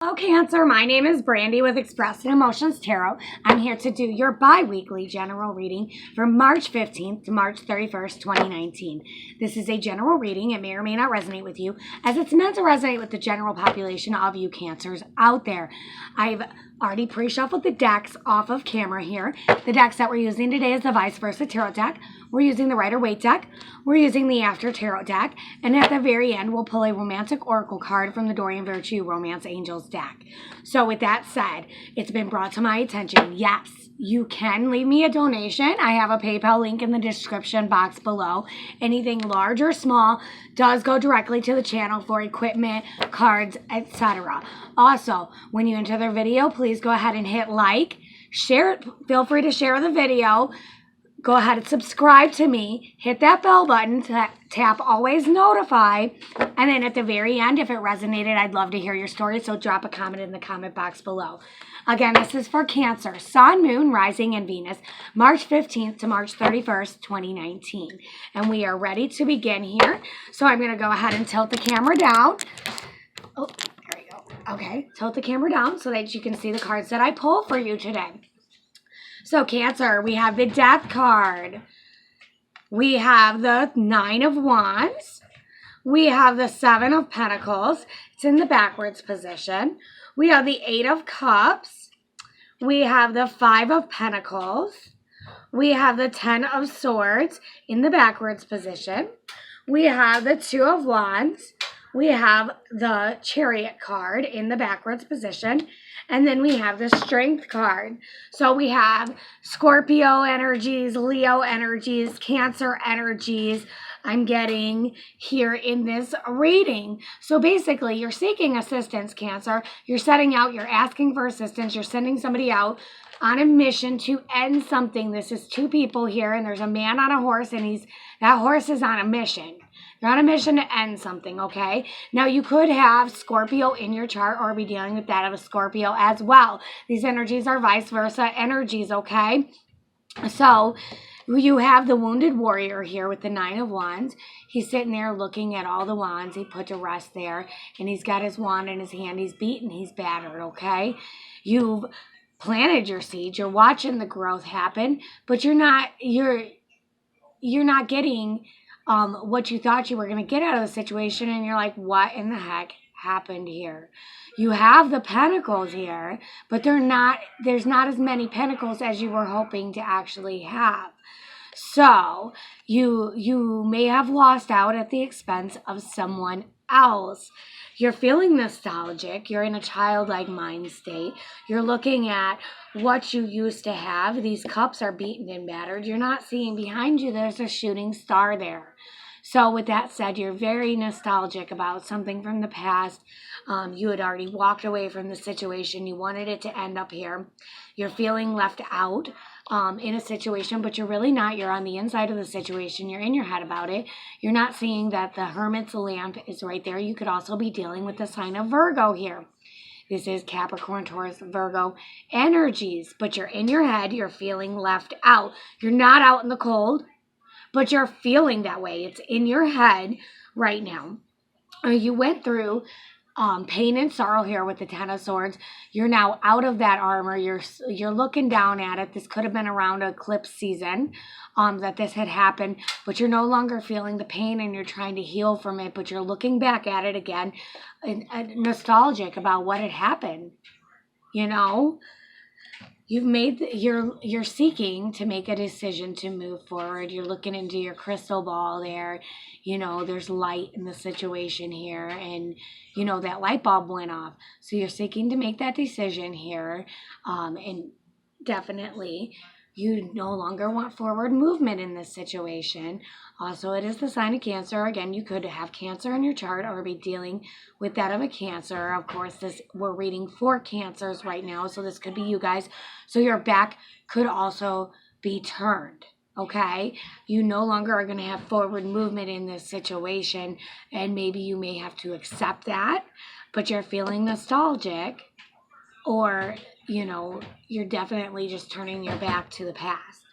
Hello Cancer, my name is Brandy with Expressing Emotions Tarot. I'm here to do your bi-weekly general reading from March 15th to March 31st, 2019. This is a general reading. It may or may not resonate with you, as it's meant to resonate with the general population of you Cancers out there. I've already pre-shuffled the decks off of camera here. The decks that we're using today is the Vice Versa Tarot deck. We're using the Rider-Waite deck. We're using the After Tarot deck. And at the very end, we'll pull a Romantic Oracle card from the Dorian Virtue Romance Angels deck. So with that said, it's been brought to my attention, yes, you can leave me a donation. I have a PayPal link in the description box below. Anything large or small does go directly to the channel for equipment, cards, etc. Also, when you enter the video, please go ahead and hit like, share it. Feel free to share the video. Go ahead and subscribe to me. Hit that bell button, tap always notify. And then at the very end, if it resonated, I'd love to hear your story. So drop a comment in the comment box below. Again, this is for Cancer, Sun, Moon, Rising, and Venus, March 15th to March 31st, 2019. And we are ready to begin here. So I'm going to go ahead and tilt the camera down. Oh, there we go. Okay, tilt the camera down so that you can see the cards that I pull for you today. So Cancer, we have the Death card. We have the Nine of Wands. We have the Seven of Pentacles. It's in the backwards position. We have the Eight of Cups. We have the Five of Pentacles. We have the Ten of Swords in the backwards position. We have the Two of Wands. We have the Chariot card in the backwards position. And then we have the Strength card. So we have Scorpio energies, Leo energies, Cancer energies I'm getting here in this reading. So basically, you're seeking assistance, Cancer. You're setting out, you're asking for assistance, you're sending somebody out on a mission to end something. This is two people here, and there's a man on a horse, and that horse is on a mission. You're on a mission to end something, okay? Now, you could have Scorpio in your chart or be dealing with that of a Scorpio as well. These energies are vice versa energies, okay? So, you have the Wounded Warrior here with the Nine of Wands. He's sitting there looking at all the wands he put to rest there, and he's got his wand in his hand. He's beaten, he's battered, okay? You've planted your seed. You're watching the growth happen, but you're not getting what you thought you were going to get out of the situation, and you're like, what in the heck happened here? You have the Pentacles here, but there's not as many Pentacles as you were hoping to actually have. So you may have lost out at the expense of someone else. You're feeling nostalgic. You're in a childlike mind state. You're looking at what you used to have. These cups are beaten and battered. You're not seeing behind you there's a shooting star there. So with that said, you're very nostalgic about something from the past. You had already walked away from the situation. You wanted it to end up here. You're feeling left out in a situation, but you're really not. You're on the inside of the situation. You're in your head about it. You're not seeing that the Hermit's lamp is right there. You could also be dealing with the sign of Virgo here. This is Capricorn, Taurus, Virgo energies, but you're in your head. You're feeling left out. You're not out in the cold, but you're feeling that way. It's in your head right now. You went through pain and sorrow here with the Ten of Swords. You're now out of that armor. You're looking down at it. This could have been around eclipse season that this had happened, but you're no longer feeling the pain, and you're trying to heal from it, but you're looking back at it again and nostalgic about what had happened. You know, you're seeking to make a decision to move forward. You're looking into your crystal ball there. You know, there's light in the situation here, and you know that light bulb went off. So you're seeking to make that decision here, and definitely you no longer want forward movement in this situation. Also, it is the sign of Cancer. Again, you could have Cancer in your chart or be dealing with that of a Cancer. Of course, we're reading for Cancers right now, so this could be you guys. So your back could also be turned, okay? You no longer are going to have forward movement in this situation, and maybe you may have to accept that, but you're feeling nostalgic, or, you know, you're definitely just turning your back to the past.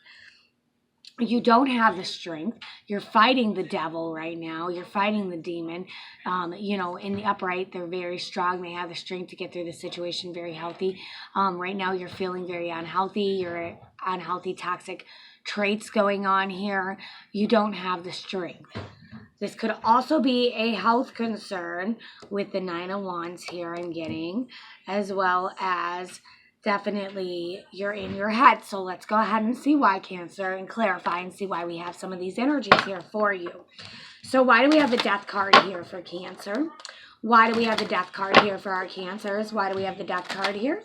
you don't have the strength. You're fighting the devil right now. You're fighting the demon. In the upright, they're very strong. They have the strength to get through the situation, very healthy. Right now, you're feeling very unhealthy. You're unhealthy, toxic traits going on here. You don't have the strength. This could also be a health concern with the Nine of Wands here I'm getting, as well as definitely you're in your head. So let's go ahead and see why, Cancer, and clarify and see why we have some of these energies here for you. So why do we have the Death card here for Cancer? Why do we have the Death card here for our Cancers? Why do we have the Death card here?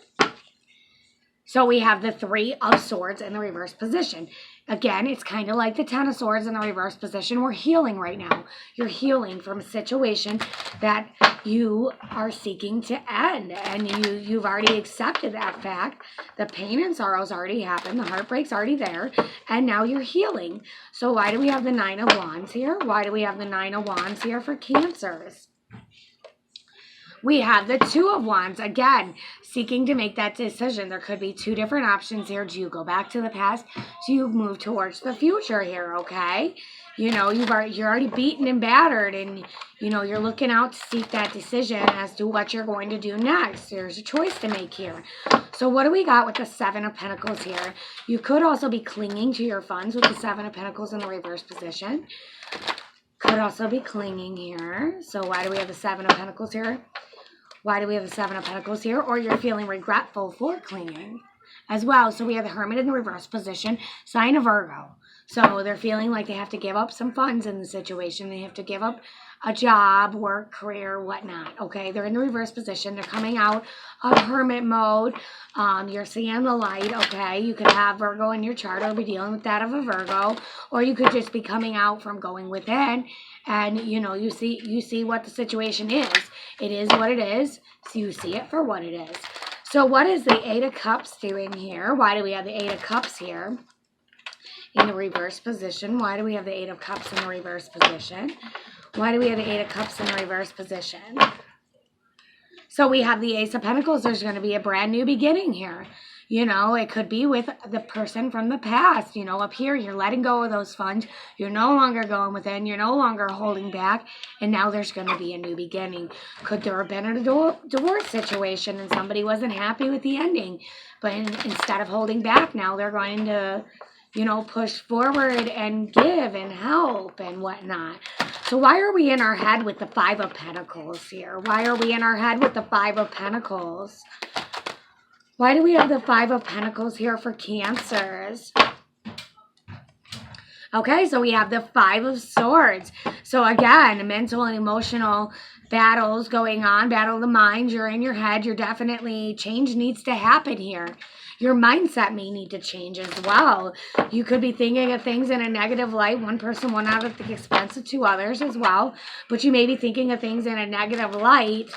So we have the Three of Swords in the reverse position. Again, it's kind of like the Ten of Swords in the reverse position. We're healing right now. You're healing from a situation that you are seeking to end. And you've already accepted that fact. The pain and sorrow's already happened. The heartbreak's already there. And now you're healing. So why do we have the Nine of Wands here? Why do we have the Nine of Wands here for Cancers? We have the Two of Wands, again, seeking to make that decision. There could be two different options here. Do you go back to the past? Do you move towards the future here, okay? You're already beaten and battered, and, you're looking out to seek that decision as to what you're going to do next. There's a choice to make here. So what do we got with the Seven of Pentacles here? You could also be clinging to your funds with the Seven of Pentacles in the reverse position. Could also be clinging here. So why do we have the Seven of Pentacles here? Why do we have the Seven of Pentacles here? Or you're feeling regretful for clinging as well. So we have the Hermit in the reverse position, sign of Virgo. So they're feeling like they have to give up some funds in the situation. They have to give up a job, work, career, whatnot. Okay, they're in the reverse position. They're coming out of hermit mode. You're seeing the light. Okay, you could have Virgo in your chart or be dealing with that of a Virgo. Or you could just be coming out from going within. And, you see what the situation is. It is what it is. So you see it for what it is. So what is the Eight of Cups doing here? Why do we have the Eight of Cups here in the reverse position? Why do we have the Eight of Cups in the reverse position? Why do we have the Eight of Cups in the reverse position? So we have the Ace of Pentacles. There's going to be a brand new beginning here. It could be with the person from the past. Up here, you're letting go of those funds. You're no longer going within. You're no longer holding back. And now there's going to be a new beginning. Could there have been a divorce situation and somebody wasn't happy with the ending? But instead of holding back, now they're going to, push forward and give and help and whatnot. So why are we in our head with the Five of Pentacles here? Why are we in our head with the Five of Pentacles? Why do we have the Five of Pentacles here for Cancers? Okay, so we have the Five of Swords. So again, mental and emotional battles going on, battle of the mind. You're in your head. You're definitely, change needs to happen here. Your mindset may need to change as well. You could be thinking of things in a negative light. One person went out at the expense of two others as well. But you may be thinking of things in a negative light.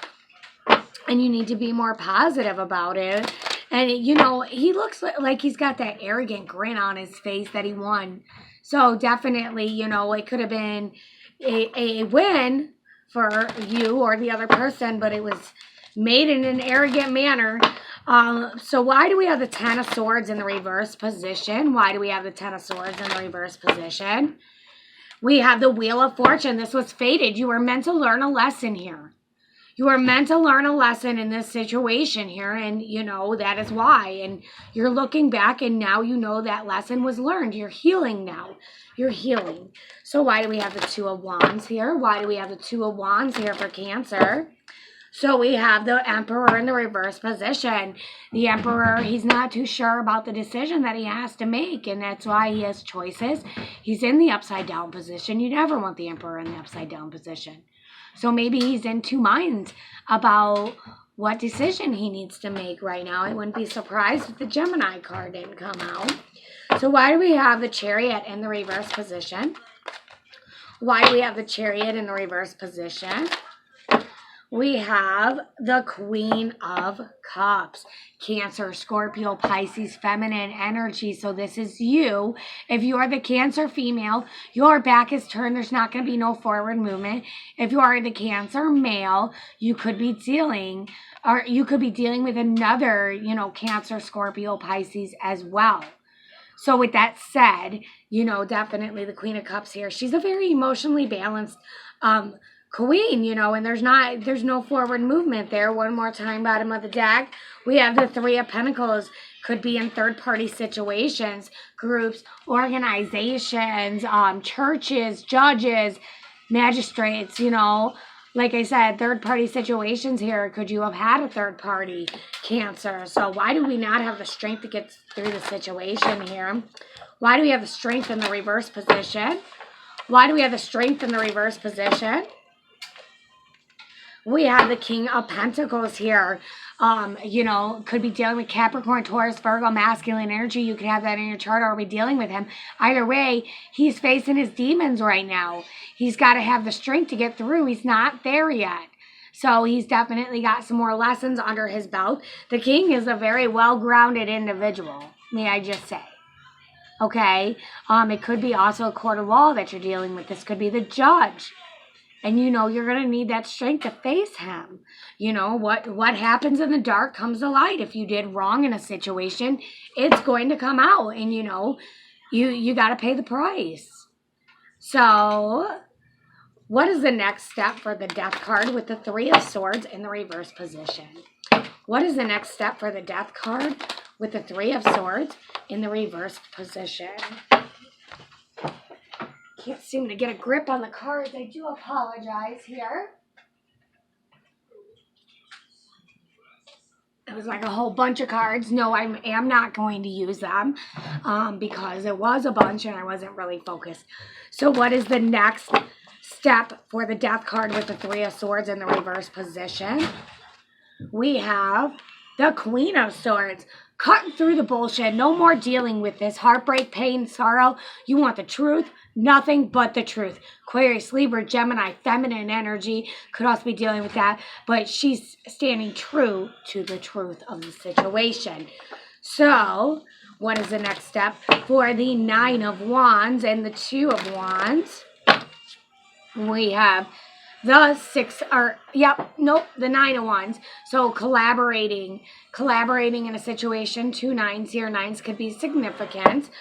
And you need to be more positive about it. And, he looks like he's got that arrogant grin on his face that he won. So definitely, it could have been a win for you or the other person, but it was made in an arrogant manner. So why do we have the Ten of Swords in the reverse position? Why do we have the Ten of Swords in the reverse position? We have the Wheel of Fortune. This was fated. You were meant to learn a lesson here. You are meant to learn a lesson in this situation here, and that is why. And you're looking back, and now that lesson was learned. You're healing now. You're healing. So why do we have the Two of Wands here? Why do we have the Two of Wands here for Cancer? So we have the Emperor in the reverse position. The Emperor, he's not too sure about the decision that he has to make, and that's why he has choices. He's in the upside down position. You never want the Emperor in the upside down position. So maybe he's in two minds about what decision he needs to make right now. I wouldn't be surprised if the Gemini card didn't come out. So why do we have the Chariot in the reverse position? Why do we have the Chariot in the reverse position? We have the Queen of Cups. Cancer, Scorpio, Pisces, feminine energy. So this is you. If you are the Cancer female, your back is turned. There's not going to be no forward movement. If you are the Cancer male, you could be dealing with another, Cancer, Scorpio, Pisces as well. So with that said, you know, definitely the Queen of Cups here. She's a very emotionally balanced queen, you know, and there's no forward movement there. One more time, bottom of the deck. We have the Three of Pentacles. Could be in third-party situations, groups, organizations, churches, judges, magistrates, you know. Like I said, third-party situations here. Could you have had a third-party, Cancer? So why do we not have the strength to get through the situation here? Why do we have the strength in the reverse position? Why do we have the strength in the reverse position? We have the King of Pentacles here. You know, could be dealing with Capricorn, Taurus, Virgo, masculine energy. You could have that in your chart or be dealing with him. Either way, he's facing his demons right now. He's got to have the strength to get through. He's not there yet. So he's definitely got some more lessons under his belt. The King is a very well-grounded individual, may I just say. Okay? It could be also a court of law that you're dealing with. This could be the judge. And, you know, you're going to need that strength to face him. You know, what happens in the dark comes to light. If you did wrong in a situation, it's going to come out. And, you know, you got to pay the price. So, what is the next step for the Death card with the Three of Swords in the reverse position? What is the next step for the Death card with the Three of Swords in the reverse position? Can't seem to get a grip on the cards. I do apologize here. It was like a whole bunch of cards. No, I am not going to use them because it was a bunch and I wasn't really focused. So what is the next step for the Death card with the Three of Swords in the reverse position? We have the Queen of Swords. Cutting through the bullshit. No more dealing with this heartbreak, pain, sorrow. You want the truth. Nothing but the truth. Aquarius, Libra, Gemini, feminine energy could also be dealing with that. But she's standing true to the truth of the situation. So, what is the next step for the Nine of Wands and the Two of Wands? We have the the Nine of Wands. So collaborating in a situation. 2 nines here. Nines could be significant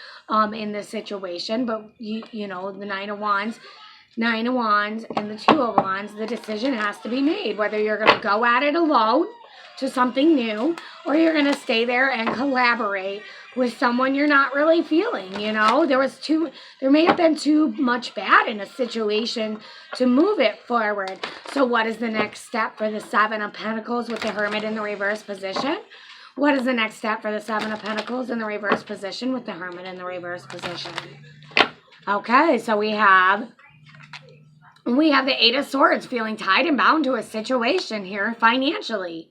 in this situation, but you know, the Nine of Wands and the Two of Wands, the decision has to be made whether you're going to go at it alone to something new or you're going to stay there and collaborate with someone you're not really feeling. You know, there may have been too much bad in a situation to move it forward. So what is the next step for the Seven of Pentacles with the Hermit in the reverse position? What is the next step for the Seven of Pentacles in the reverse position with the Hermit in the reverse position? Okay, so we have the Eight of Swords, feeling tied and bound to a situation here financially.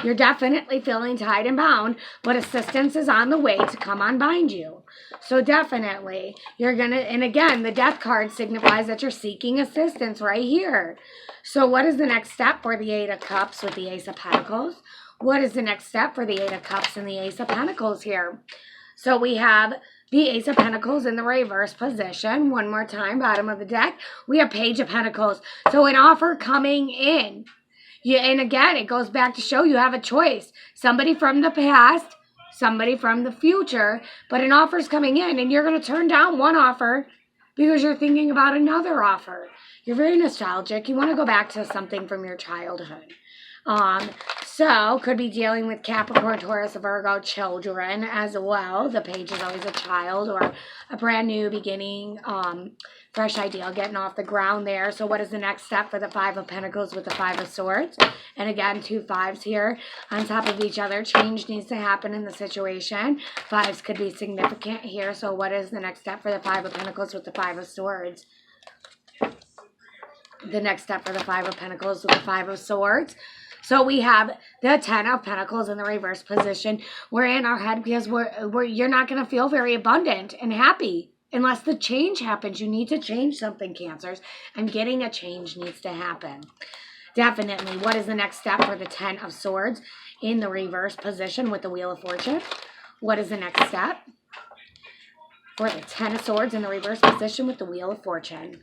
You're definitely feeling tied and bound, but assistance is on the way to come unbind you. So definitely, you're going to, and again, the Death card signifies that you're seeking assistance right here. So what is the next step for the Eight of Cups with the Ace of Pentacles? What is the next step for the Eight of Cups and the Ace of Pentacles here? So we have the Ace of Pentacles in the reverse position. One more time, bottom of the deck. We have Page of Pentacles. So an offer coming in. And again, it goes back to show you have a choice. Somebody from the past, somebody from the future, but an offer's coming in and you're going to turn down one offer because you're thinking about another offer. You're very nostalgic. You want to go back to something from your childhood. So could be dealing with Capricorn, Taurus, Virgo, children as well. The Page is always a child or a brand new beginning, fresh idea, getting off the ground there. So what is the next step for the Five of Pentacles with the Five of Swords? And again, 2 5s here on top of each other. Change needs to happen in the situation. 5s could be significant here. So what is the next step for the Five of Pentacles with the Five of Swords? The next step for the Five of Pentacles with the Five of Swords. So we have the 10 of Pentacles in the reverse position. We're in our head because you're not going to feel very abundant and happy unless the change happens. You need to change something, Cancers, and getting a change needs to happen. Definitely. What is the next step for the 10 of Swords in the reverse position with the Wheel of Fortune? What is the next step for the 10 of Swords in the reverse position with the Wheel of Fortune?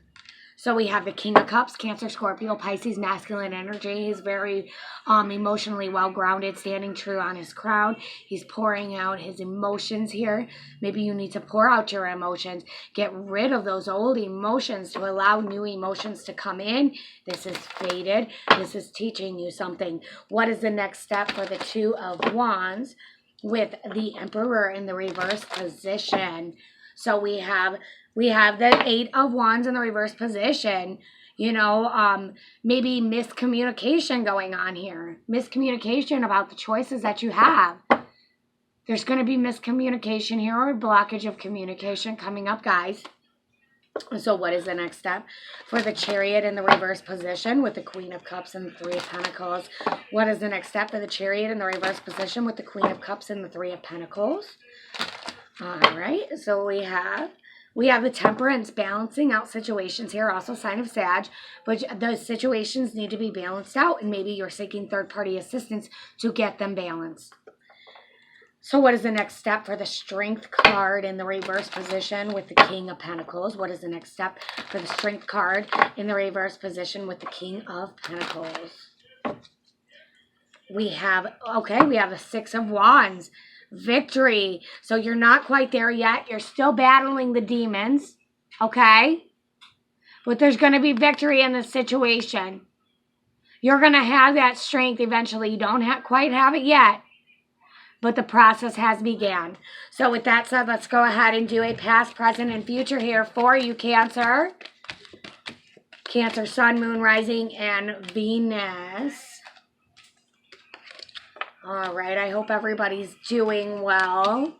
So we have the King of Cups, Cancer, Scorpio, Pisces, masculine energy. He's very emotionally well-grounded, standing true on his crown. He's pouring out his emotions here. Maybe you need to pour out your emotions. Get rid of those old emotions to allow new emotions to come in. This is fated. This is teaching you something. What is the next step for the Two of Wands with the Emperor in the reverse position? So we have the Eight of Wands in the reverse position. You know, maybe miscommunication going on here. Miscommunication about the choices that you have. There's going to be miscommunication here or blockage of communication coming up, guys. So what is the next step for the Chariot in the reverse position with the Queen of Cups and the Three of Pentacles? What is the next step for the Chariot in the reverse position with the Queen of Cups and the Three of Pentacles? All right, so we have the Temperance, balancing out situations here, also sign of Sag, but those situations need to be balanced out, and maybe you're seeking third-party assistance to get them balanced. So what is the next step for the Strength card in the reverse position with the King of Pentacles? What is the next step for the Strength card in the reverse position with the King of Pentacles? We have the Six of Wands. Victory. So you're not quite there yet. You're still battling the demons. Okay? But there's going to be victory in this situation. You're going to have that strength eventually. You don't quite have it yet. But the process has begun. So with that said, let's go ahead and do a past, present, and future here for you, Cancer. Cancer, Sun, Moon, Rising, and Venus. All right, I hope everybody's doing well.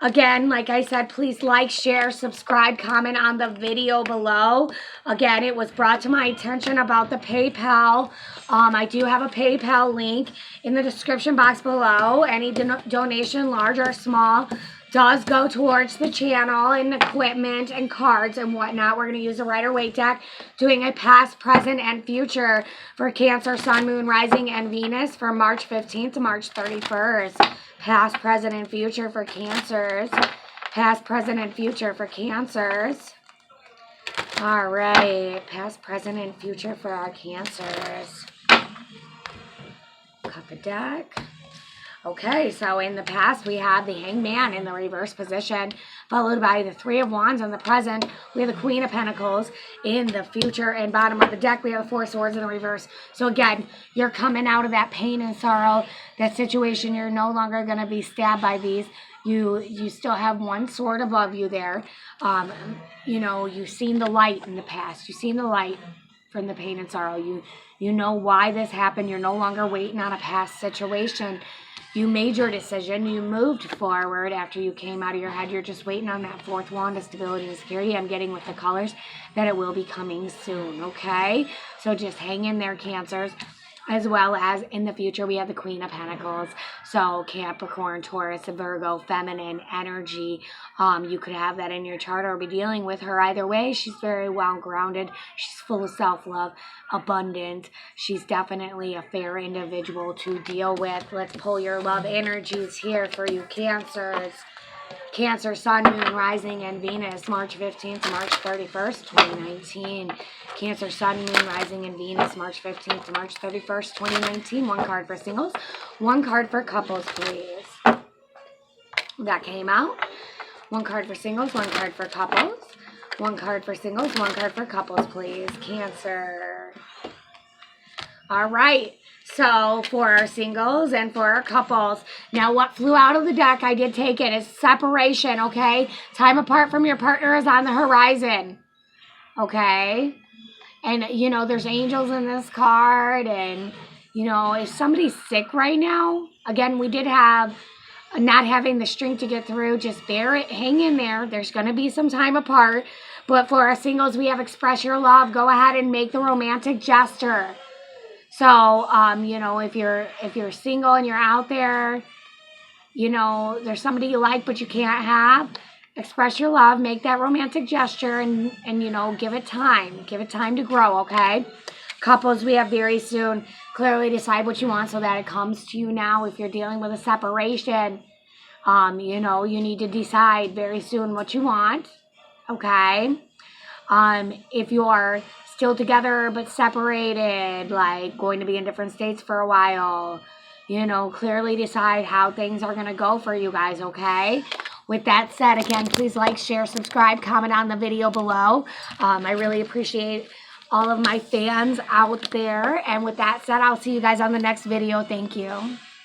Again, like I said, please like, share, subscribe, comment on the video below. Again, it was brought to my attention about the PayPal. I do have a PayPal link in the description box below. Any donation, large or small, does go towards the channel and equipment and cards and whatnot. We're going to use a Rider-Waite deck, doing a past, present, and future for Cancer, Sun, Moon, Rising, and Venus for March 15th to March 31st. Past, present, and future for Cancers. Past, present, and future for Cancers. All right. Past, present, and future for our Cancers. Cut the deck. Okay, so in the past, we had the Hangman in the reverse position, followed by the Three of Wands in the present. We have the Queen of Pentacles in the future, and bottom of the deck, we have the Four Swords in the reverse. So again, you're coming out of that pain and sorrow, that situation. You're no longer going to be stabbed by these. You still have one sword above you there. You know, you've seen the light in the past. You've seen the light from the pain and sorrow. You know why this happened. You're no longer waiting on a past situation. You made your decision. You moved forward after you came out of your head. You're just waiting on that fourth wand of stability and security. I'm getting with the colors that it will be coming soon, okay? So just hang in there, Cancers. As well as in the future, we have the Queen of Pentacles. So Capricorn, Taurus, Virgo, feminine energy. You could have that in your chart or be dealing with her either way. She's very well grounded. She's full of self-love, abundant. She's definitely a fair individual to deal with. Let's pull your love energies here for you, Cancers. Cancer, Sun, Moon, Rising, and Venus, March 15th to March 31st, 2019. Cancer, Sun, Moon, Rising, and Venus, March 15th to March 31st, 2019. One card for singles, one card for couples, please. That came out. One card for singles, one card for couples. One card for singles, one card for couples, please. Cancer. All right. So for our singles and for our couples, now what flew out of the deck, I did take it, is separation, okay? Time apart from your partner is on the horizon, okay? And, you know, there's angels in this card, and, you know, if somebody's sick right now, again, we did have not having the strength to get through, just bear it, hang in there. There's going to be some time apart, but for our singles, we have express your love. Go ahead and make the romantic gesture. So, you know, if you're single and you're out there, you know, there's somebody you like but you can't have, express your love, make that romantic gesture, and you know, give it time. Give it time to grow, okay? Couples, we have very soon. Clearly decide what you want so that it comes to you now. If you're dealing with a separation, you know, you need to decide very soon what you want, okay? If you are still together but separated, like going to be in different states for a while, you know, clearly decide how things are going to go for you guys, okay? With that said, again, please like, share, subscribe, comment on the video below. I really appreciate all of my fans out there. And with that said, I'll see you guys on the next video. Thank you.